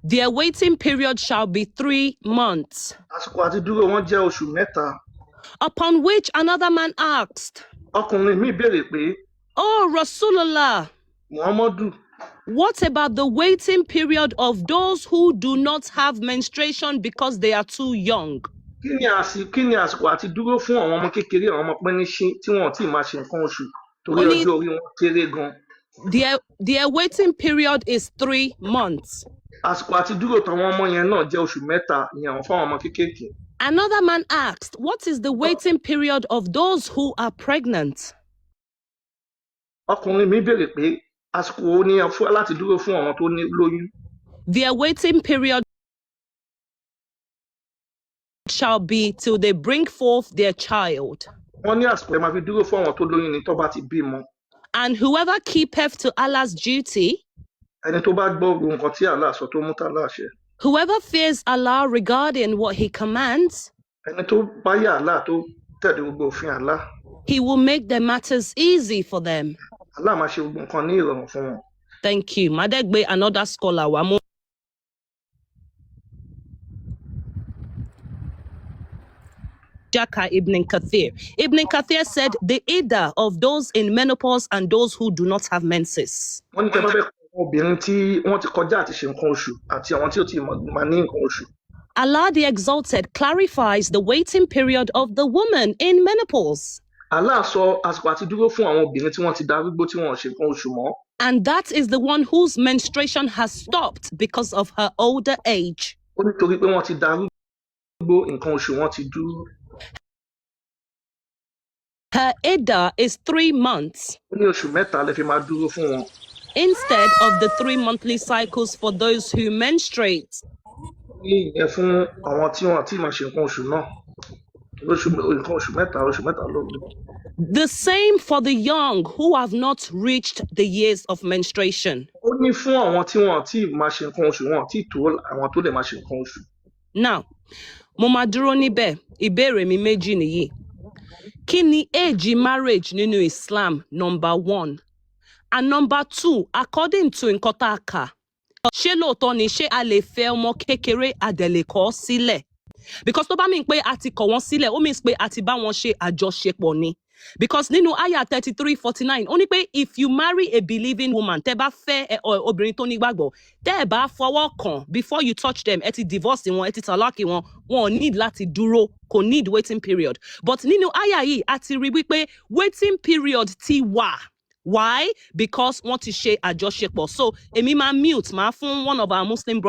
Their waiting period shall be 3 months. Àsìkò àti dúró wọn jẹ́ oṣù mẹ́ta. Upon which another man asked, Ọkùnrin mi béèrè pé, "Oh, Rasulullah, Muhammadu, what about the waiting period of those who do not have menstruation because they are too young?" kí ni àsìkò àti dúró fún àwọn ọmọ kékeré, àwọn ọmọ pẹ́níṣín tí wọn ò tí ì máa ṣe nǹkan oṣù torí Only- ọjọ́ orí wọn kéré gan. Their waiting period is 3 months. Àsìkò àti dúró tàwọn ọmọ yẹn náà jẹ́ oṣù mẹ́ta, ìyẹn fún àwọn ọmọ kéékèèké. Another man asked, "What is the waiting period of those who are pregnant?" Ọkùnrin mi béèrè pé àsìkò wo ni láti dúró fún àwọn tó ní lóyún. Their waiting period shall be till they bring forth their child. Wọ́n ní àsìkò ẹ máa fi dúró fún àwọn tó lóyún ni tó bá ti bímọ. And whoever keepeth to Allah's duty, Ẹni tó bá gbọ́ gbogbo nǹkan tí Allah sọ tó mú tá láṣẹ. whoever fears Allah regarding what he commands, Ẹni tó bá yà Allah tó tẹ̀lé gbogbo òfin Allah. he will make their matters easy for them. Allah máa ṣe gbogbo nǹkan ní ìrọ̀rùn fún wọn. Thank you. Madegbe, another scholar. Wamo. Jaka Ibn Kathir. Ibn Kathir said the iddah of those in menopause and those who do not have menses. Wọ́n ní tẹ́ bá fẹ́ kọ́ obìnrin tí wọ́n ti kọjá àti ṣe nǹkan oṣù àti àwọn tí ò tí máa ní nǹkan oṣù. Allah the Exalted clarifies the waiting period of the woman in menopause. Allah sọ àsìkò àti dúró fún àwọn obìnrin tí wọ́n ti darúgbó tí wọ́n ò ṣe nǹkan oṣù mọ́. And that is the one whose menstruation has stopped because of her older age. Ó nítorí pé wọ́n ti darúgbó nǹkan oṣù wọn ti dúró. Her iddah is 3 months. Ó ní oṣù mẹ́ta lè fi máa dúró fún wọn. Instead of the 3 monthly cycles for those who menstruate. Ní ìyẹn fún àwọn tí wọ́n ti máa ṣe nǹkan oṣù náà. Nǹkan oṣù mẹ́ta ló ní. The same for the young who have not reached the years of menstruation. Ó ní fún àwọn tí wọ́n ti máa ṣe nǹkan oṣù, wọn tí tó àwọn tó lè máa ṣe nǹkan oṣù. Now, mo máa dúró níbẹ̀, ìbéèrè mi méjì nìyí. Kí ni age marriage nínú Islam? Number 1. And number 2, according to nǹkan tá a kà, ṣé lóòótọ́ ni ṣé a lè fẹ́ ọmọ kékeré a dẹ̀ lè kọ̀ ọ́ sílẹ̀? Because tó bá mean pé a ti kọ̀ wọ́n sílẹ̀, ó means pé a ti bá wọn ṣe àjọṣepọ̀ ni. Because nínú àyà 33:49, ó ní pé if you marry a believing woman, tẹ́ bá fẹ́ obìnrin tó nígbàgbọ́, tẹ́ ẹ bá fọwọ́ kàn before you touch them, ẹ ti divorce wọn, ẹ ti talak wọn, wọn ò need láti dúró, kò need waiting period. But nínú àyà yìí, a ti rí wípé waiting period ti wà. Why? Because wọ́n ti ṣe àjọṣepọ̀. So èmi máa mute máa fún one of our Muslim brothers.